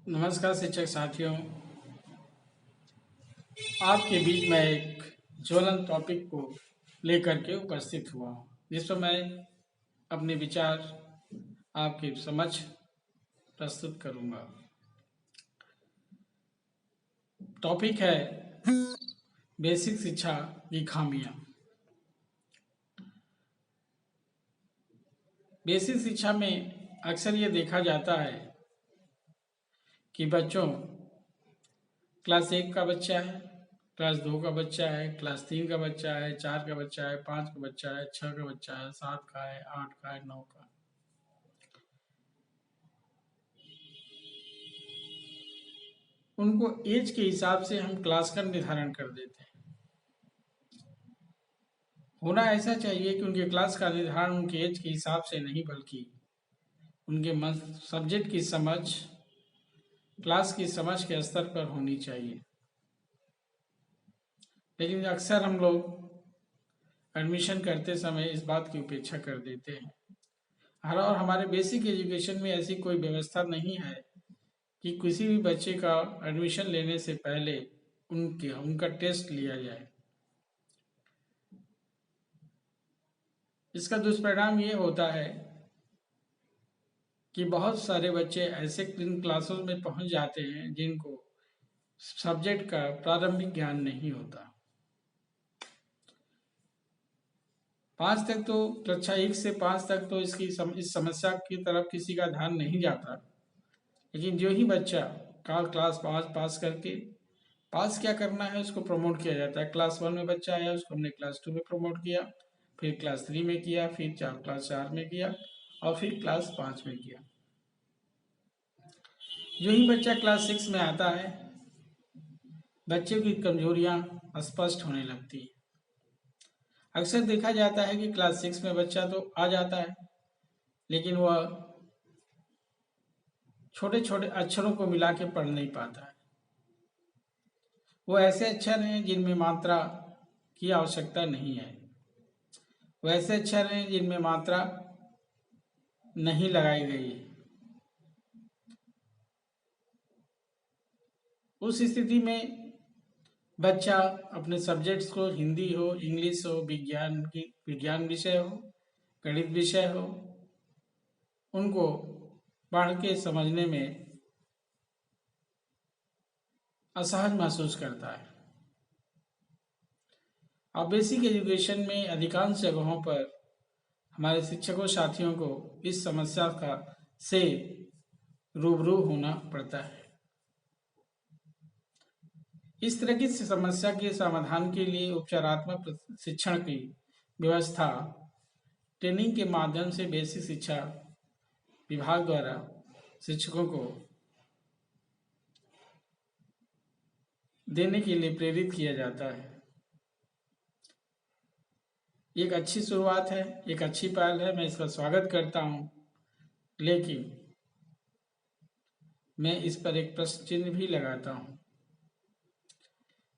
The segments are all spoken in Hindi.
नमस्कार शिक्षक साथियों, आपके बीच में एक ज्वलंत टॉपिक को लेकर के उपस्थित हुआ हूँ, जिस पर मैं अपने विचार आपके समक्ष प्रस्तुत करूँगा। टॉपिक है बेसिक शिक्षा की खामियाँ। बेसिक शिक्षा में अक्सर ये देखा जाता है कि बच्चों क्लास 1 का बच्चा है, क्लास 2 का बच्चा है, क्लास 3 का बच्चा है, 4 का बच्चा है, 5 का बच्चा है, 6 का बच्चा है, 7 का है, 8 का है, 9 का। उनको एज के हिसाब से हम क्लास का निर्धारण कर देते हैं। होना ऐसा चाहिए कि उनके क्लास का निर्धारण उनके एज के हिसाब से नहीं, बल्कि उनके सब्जेक्ट की समझ, क्लास की समझ के स्तर पर होनी चाहिए। लेकिन अक्सर हम लोग एडमिशन करते समय इस बात की उपेक्षा कर देते हैं। और हमारे बेसिक एजुकेशन में ऐसी कोई व्यवस्था नहीं है कि किसी भी बच्चे का एडमिशन लेने से पहले उनका टेस्ट लिया जाए। इसका दुष्परिणाम ये होता है कि बहुत सारे बच्चे ऐसे क्लासों में पहुंच जाते हैं जिनको सब्जेक्ट का प्रारंभिक ज्ञान नहीं होता। 5 तक तो, कक्षा 1 से 5 तक तो इस समस्या की तरफ किसी का ध्यान नहीं जाता। लेकिन जो ही बच्चा क्लास 5 पास करके, पास क्या करना है उसको प्रमोट किया जाता है। क्लास 1 में बच्चा आया, उसको हमने क्लास 2 में प्रमोट किया, फिर क्लास 3 में किया, फिर क्लास 4 में किया और फिर क्लास 5 में किया। जो ही बच्चा क्लास 6 में आता है, बच्चे की कमजोरियां स्पष्ट होने लगती है। अक्सर देखा जाता है कि क्लास 6 में बच्चा तो आ जाता है, लेकिन वह छोटे छोटे अक्षरों को मिला के पढ़ नहीं पाता है। वो ऐसे अक्षर हैं जिनमें मात्रा की आवश्यकता नहीं है, वो ऐसे अक्षर हैं जिनमें मात्रा नहीं लगाई गई है। उस स्थिति में बच्चा अपने सब्जेक्ट्स को, हिंदी हो, इंग्लिश हो, विज्ञान विषय हो, गणित विषय हो, उनको पढ़ के समझने में असहज महसूस करता है। अब बेसिक एजुकेशन में अधिकांश जगहों पर हमारे शिक्षकों साथियों को इस समस्या से रूबरू होना पड़ता है। इस तरह की समस्या के समाधान के लिए उपचारात्मक शिक्षण की व्यवस्था ट्रेनिंग के माध्यम से बेसिक शिक्षा विभाग द्वारा शिक्षकों को देने के लिए प्रेरित किया जाता है। एक अच्छी शुरुआत है, एक अच्छी पहल है, मैं इसका स्वागत करता हूं। लेकिन मैं इस पर एक प्रश्न चिन्ह भी लगाता हूं।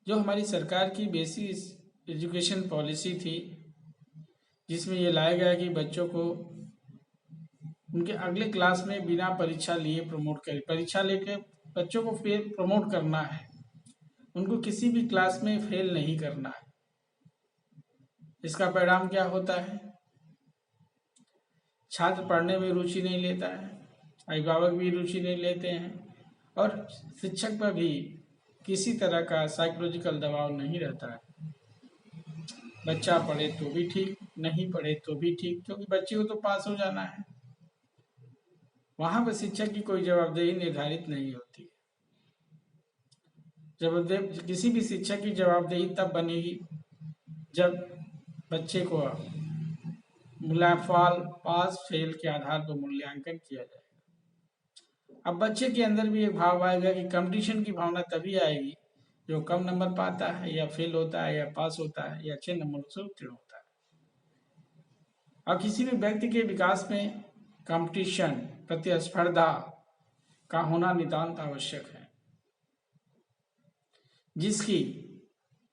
जो हमारी सरकार की बेसिक एजुकेशन पॉलिसी थी, जिसमें यह लाया गया कि बच्चों को उनके अगले क्लास में बिना परीक्षा लिए प्रमोट करें, परीक्षा लेके बच्चों को फिर प्रमोट करना है, उनको किसी भी क्लास में फेल नहीं करना है। इसका परिणाम क्या होता है? छात्र पढ़ने में रुचि नहीं लेता है, अभिभावक भी रुचि नहीं लेते हैं और शिक्षक पर भी किसी तरह का साइकोलॉजिकल दबाव नहीं रहता है। बच्चा पढ़े तो भी ठीक, नहीं पढ़े तो भी ठीक, क्योंकि बच्चे को तो पास हो जाना है। वहां पर शिक्षक की कोई जवाबदेही निर्धारित नहीं होती। जवाबदेही किसी भी शिक्षक की जवाबदेही तब बनेगी जब बच्चे को फॉल, पास फेल के आधार पर मूल्यांकन किया जाए। अब बच्चे के अंदर भी एक भाव आएगा कि कंपटीशन की भावना तभी आएगी जो कम नंबर पाता है या फेल होता है या पास होता है या अच्छे नंबरों से उत्तीर्ण होता है। अब किसी भी व्यक्ति के विकास में कंपटीशन, प्रतिस्पर्धा का होना नितांत आवश्यक है, जिसकी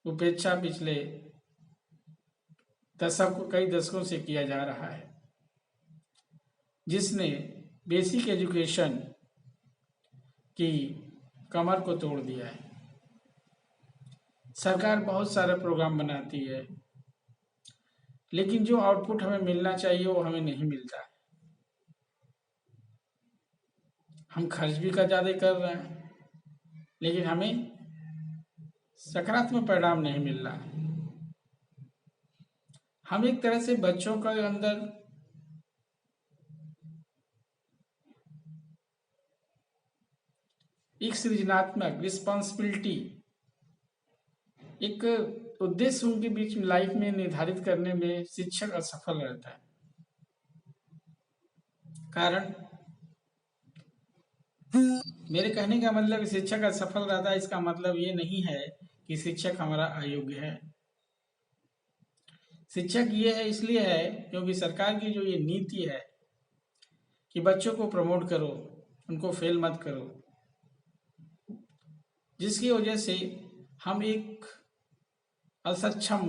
उपेक्षा पिछले कई दशकों से किया जा रहा है, जिसने बेसिक एजुकेशन की कमर को तोड़ दिया है। सरकार बहुत सारे प्रोग्राम बनाती है, लेकिन जो आउटपुट हमें मिलना चाहिए वो हमें नहीं मिलता है। हम खर्च भी का ज़्यादा कर रहे हैं, लेकिन हमें सकारात्मक परिणाम नहीं मिल रहा है। हम एक तरह से बच्चों के अंदर एक सृजनात्मक रिस्पॉन्सिबिलिटी, एक उद्देश्य उनके बीच में लाइफ में निर्धारित करने में शिक्षक असफल रहता है। कारण मेरे कहने का मतलब शिक्षक असफल रहता है, इसका मतलब ये नहीं है कि शिक्षक हमारा अयोग्य है। शिक्षक ये है इसलिए है क्योंकि सरकार की जो ये नीति है कि बच्चों को प्रमोट करो, उनको फेल मत करो, जिसकी वजह से हम एक असक्षम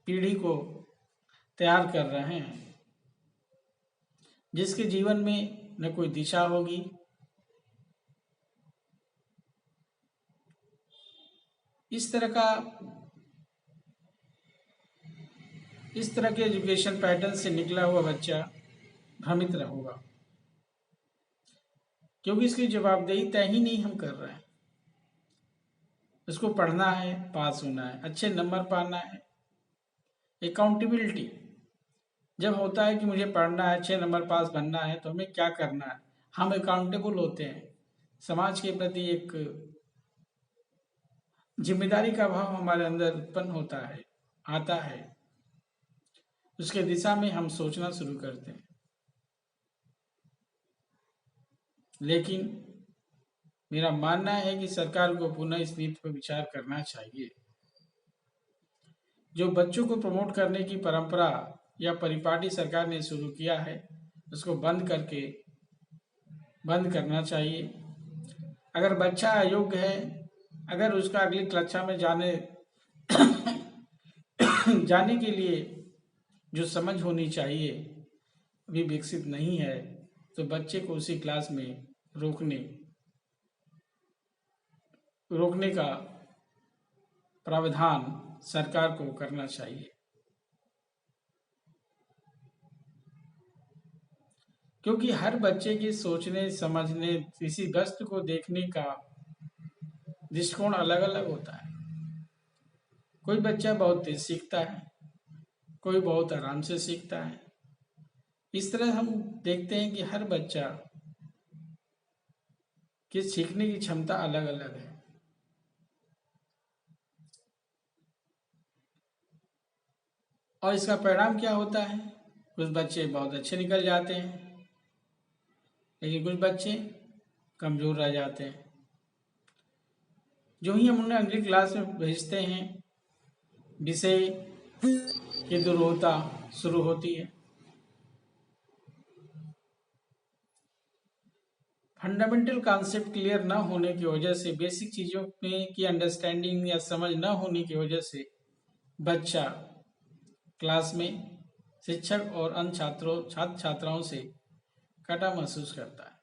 पीढ़ी को तैयार कर रहे हैं, जिसके जीवन में न कोई दिशा होगी, इस तरह के एजुकेशन पैटर्न से निकला हुआ बच्चा भ्रमित होगा, क्योंकि इसकी जवाबदेही तय ही नहीं हम कर रहे हैं। उसको पढ़ना है, पास होना है, अच्छे नंबर पाना है। अकाउंटेबिलिटी जब होता है कि मुझे पढ़ना है, अच्छे नंबर पास बनना है, तो हमें क्या करना है, हम अकाउंटेबल होते हैं। समाज के प्रति एक जिम्मेदारी का भाव हमारे अंदर उत्पन्न होता है, आता है। उसके दिशा में हम सोचना शुरू करते हैं। लेकिन मेरा मानना है कि सरकार को पुनः इस नीति पर विचार करना चाहिए। जो बच्चों को प्रमोट करने की परंपरा या परिपाटी सरकार ने शुरू किया है, उसको बंद करना चाहिए। अगर बच्चा अयोग्य है, अगर उसका अगली कक्षा में जाने के लिए जो समझ होनी चाहिए अभी विकसित नहीं है, तो बच्चे को उसी क्लास में रोकने का प्रावधान सरकार को करना चाहिए। क्योंकि हर बच्चे की सोचने, समझने, किसी वस्तु को देखने का दृष्टिकोण अलग अलग होता है। कोई बच्चा बहुत तेज सीखता है, कोई बहुत आराम से सीखता है। इस तरह हम देखते हैं कि हर बच्चा की सीखने की क्षमता अलग अलग है। और इसका परिणाम क्या होता है? कुछ बच्चे बहुत अच्छे निकल जाते हैं, लेकिन कुछ बच्चे कमजोर रह जाते हैं। जो ही हम उन्हें अगली क्लास में भेजते हैं, विषय की दुर्बलता शुरू होती है। फंडामेंटल कॉन्सेप्ट क्लियर न होने की वजह से, बेसिक चीज़ों में की अंडरस्टैंडिंग या समझ न होने की वजह से बच्चा क्लास में शिक्षक और अन्य छात्र छात्राओं से कटा महसूस करता है।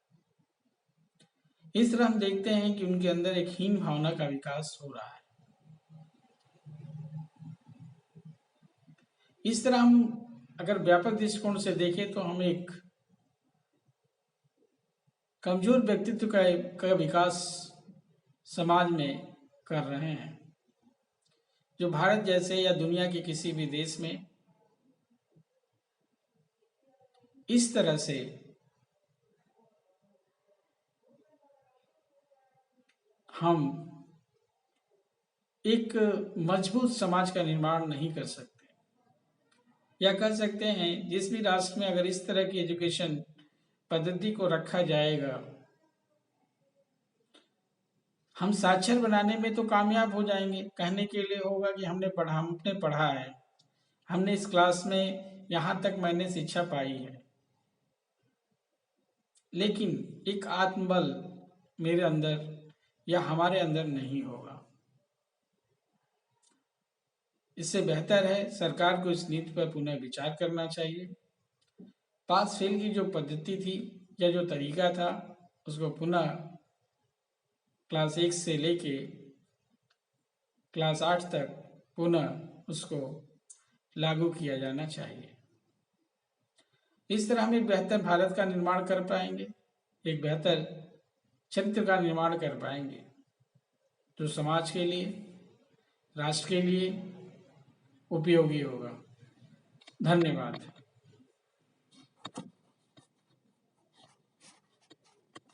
इस तरह हम देखते हैं कि उनके अंदर एक हीन भावना का विकास हो रहा है। इस तरह हम अगर व्यापक दृष्टिकोण से देखें तो हम एक कमजोर व्यक्तित्व का विकास समाज में कर रहे हैं, जो भारत जैसे या दुनिया के किसी भी देश में इस तरह से हम एक मजबूत समाज का निर्माण नहीं कर सकते। या कर सकते हैं, जिस भी राष्ट्र में अगर इस तरह की एजुकेशन पद्धति को रखा जाएगा, हम साक्षर बनाने में तो कामयाब हो जाएंगे। कहने के लिए होगा कि हमने पढ़ा है, हमने इस क्लास में यहाँ तक मैंने शिक्षा पाई है, लेकिन एक आत्मबल मेरे अंदर या हमारे अंदर नहीं होगा। इससे बेहतर है सरकार को इस नीति पर पुनः विचार करना चाहिए। पास फेल की जो पद्धति थी या जो तरीका था, उसको पुनः क्लास 1 से लेके क्लास 8 तक पुनः उसको लागू किया जाना चाहिए। इस तरह हम एक बेहतर भारत का निर्माण कर पाएंगे, एक बेहतर चरित्र का निर्माण कर पाएंगे, जो समाज के लिए, राष्ट्र के लिए उपयोगी होगा। धन्यवाद।